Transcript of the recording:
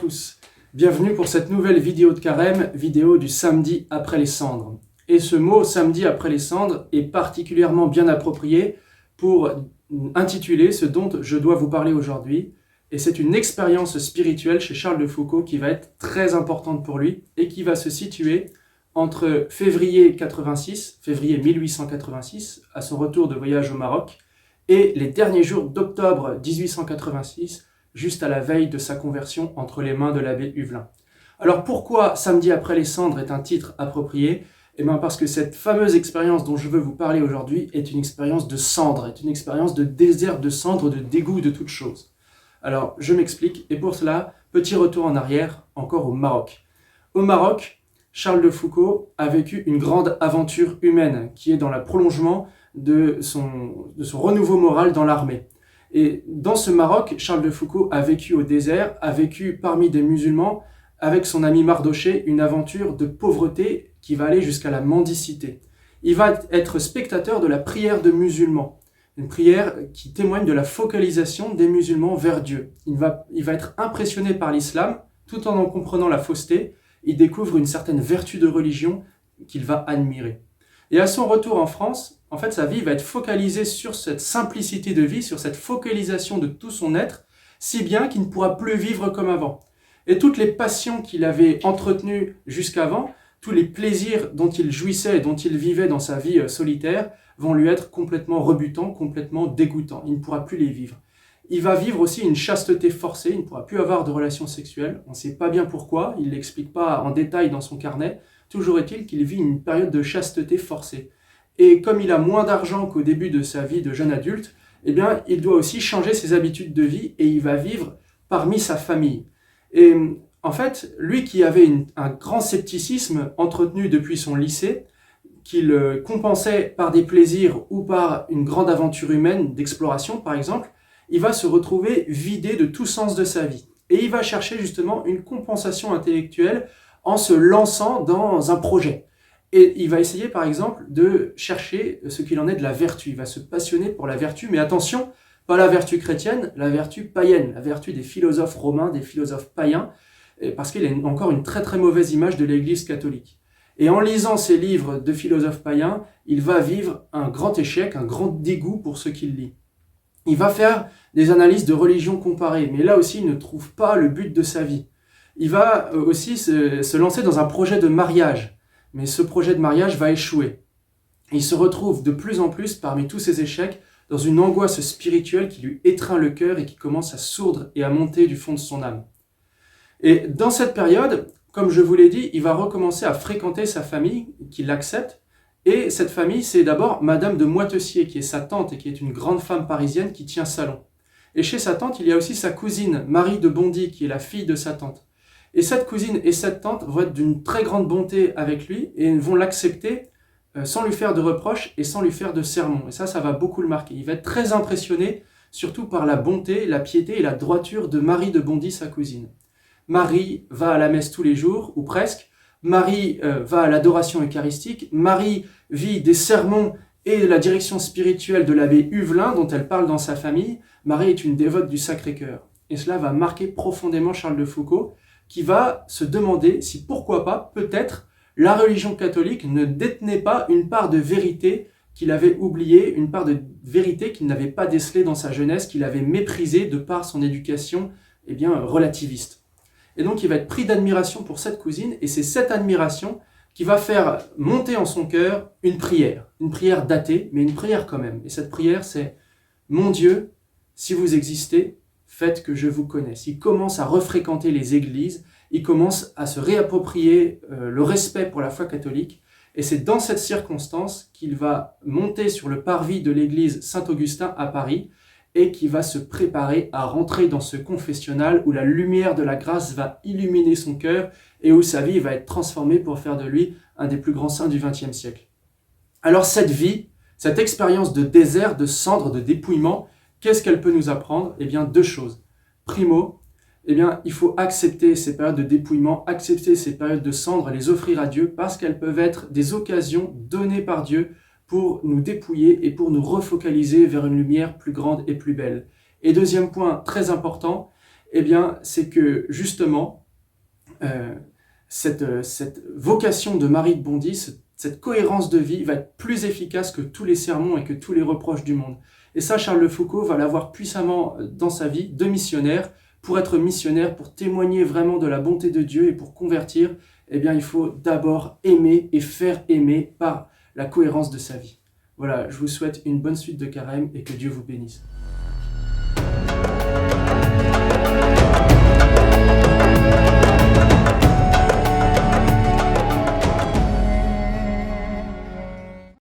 tous, bienvenue pour cette nouvelle vidéo de carême, vidéo du samedi après les cendres. Et ce mot samedi après les cendres est particulièrement bien approprié pour intituler ce dont je dois vous parler aujourd'hui. Et c'est une expérience spirituelle chez Charles de Foucauld qui va être très importante pour lui et qui va se situer entre février 1886, à son retour de voyage au Maroc, et les derniers jours d'octobre 1886, juste à la veille de sa conversion entre les mains de l'abbé Huvelin. Alors pourquoi Samedi après les cendres est un titre approprié ? Eh bien parce que cette fameuse expérience dont je veux vous parler aujourd'hui est une expérience de cendres, est une expérience de désert, de cendres, de dégoût de toute chose. Alors je m'explique, et pour cela, petit retour en arrière, encore au Maroc. Au Maroc, Charles de Foucauld a vécu une grande aventure humaine qui est dans le prolongement de son renouveau moral dans l'armée. Et dans ce Maroc, Charles de Foucauld a vécu au désert, a vécu parmi des musulmans, avec son ami Mardochée, une aventure de pauvreté qui va aller jusqu'à la mendicité. Il va être spectateur de la prière de musulmans, une prière qui témoigne de la focalisation des musulmans vers Dieu. Il va être impressionné par l'islam, tout en comprenant la fausseté. Il découvre une certaine vertu de religion qu'il va admirer. Et à son retour en France, en fait, sa vie va être focalisée sur cette simplicité de vie, sur cette focalisation de tout son être, si bien qu'il ne pourra plus vivre comme avant. Et toutes les passions qu'il avait entretenues jusqu'avant, tous les plaisirs dont il jouissait et dont il vivait dans sa vie solitaire, vont lui être complètement rebutants, complètement dégoûtants. Il ne pourra plus les vivre. Il va vivre aussi une chasteté forcée, il ne pourra plus avoir de relations sexuelles. On ne sait pas bien pourquoi, il ne l'explique pas en détail dans son carnet. Toujours est-il qu'il vit une période de chasteté forcée. Et comme il a moins d'argent qu'au début de sa vie de jeune adulte, eh bien, il doit aussi changer ses habitudes de vie et il va vivre parmi sa famille. Et en fait, lui qui avait un grand scepticisme entretenu depuis son lycée, qu'il compensait par des plaisirs ou par une grande aventure humaine d'exploration par exemple, il va se retrouver vidé de tout sens de sa vie. Et il va chercher justement une compensation intellectuelle en se lançant dans un projet. Et il va essayer par exemple de chercher ce qu'il en est de la vertu. Il va se passionner pour la vertu, mais attention, pas la vertu chrétienne, la vertu païenne, la vertu des philosophes romains, des philosophes païens, parce qu'il a encore une très très mauvaise image de l'Église catholique. Et en lisant ces livres de philosophes païens, il va vivre un grand échec, un grand dégoût pour ce qu'il lit. Il va faire des analyses de religion comparée, mais là aussi il ne trouve pas le but de sa vie. Il va aussi se lancer dans un projet de mariage, mais ce projet de mariage va échouer. Il se retrouve de plus en plus, parmi tous ces échecs, dans une angoisse spirituelle qui lui étreint le cœur et qui commence à sourdre et à monter du fond de son âme. Et dans cette période, comme je vous l'ai dit, il va recommencer à fréquenter sa famille, qui l'accepte. Et cette famille, c'est d'abord Madame de Moitessier, qui est sa tante et qui est une grande femme parisienne qui tient salon. Et chez sa tante, il y a aussi sa cousine, Marie de Bondy, qui est la fille de sa tante. Et cette cousine et cette tante vont être d'une très grande bonté avec lui et vont l'accepter sans lui faire de reproches et sans lui faire de sermons. Et ça va beaucoup le marquer. Il va être très impressionné, surtout par la bonté, la piété et la droiture de Marie de Bondy, sa cousine. Marie va à la messe tous les jours, ou presque. Marie va à l'adoration eucharistique. Marie vit des sermons et la direction spirituelle de l'abbé Huvelin, dont elle parle dans sa famille. Marie est une dévote du Sacré-Cœur. Et cela va marquer profondément Charles de Foucauld, qui va se demander si, pourquoi pas, peut-être, la religion catholique ne détenait pas une part de vérité qu'il avait oubliée, une part de vérité qu'il n'avait pas décelée dans sa jeunesse, qu'il avait méprisée de par son éducation relativiste. Et donc il va être pris d'admiration pour cette cousine, et c'est cette admiration qui va faire monter en son cœur une prière d'athée, mais une prière quand même. Et cette prière, c'est « Mon Dieu, si vous existez, faites que je vous connaisse ». Il commence à refréquenter les églises, il commence à se réapproprier le respect pour la foi catholique, et c'est dans cette circonstance qu'il va monter sur le parvis de l'église Saint-Augustin à Paris, et qui va se préparer à rentrer dans ce confessionnal où la lumière de la grâce va illuminer son cœur et où sa vie va être transformée pour faire de lui un des plus grands saints du XXe siècle. Alors cette vie, cette expérience de désert, de cendre, de dépouillement, qu'est-ce qu'elle peut nous apprendre ? Eh bien, deux choses. Primo, il faut accepter ces périodes de dépouillement, accepter ces périodes de cendre, les offrir à Dieu parce qu'elles peuvent être des occasions données par Dieu pour nous dépouiller et pour nous refocaliser vers une lumière plus grande et plus belle. Et deuxième point très important, Eh bien, c'est que justement, euh, cette vocation de Marie de Bondy, cette cohérence de vie va être plus efficace que tous les sermons et que tous les reproches du monde. Et ça, Charles de Foucault va l'avoir puissamment dans sa vie de missionnaire. Pour être missionnaire, pour témoigner vraiment de la bonté de Dieu et pour convertir, eh bien, il faut d'abord aimer et faire aimer par la cohérence de sa vie. Voilà, je vous souhaite une bonne suite de carême et que Dieu vous bénisse.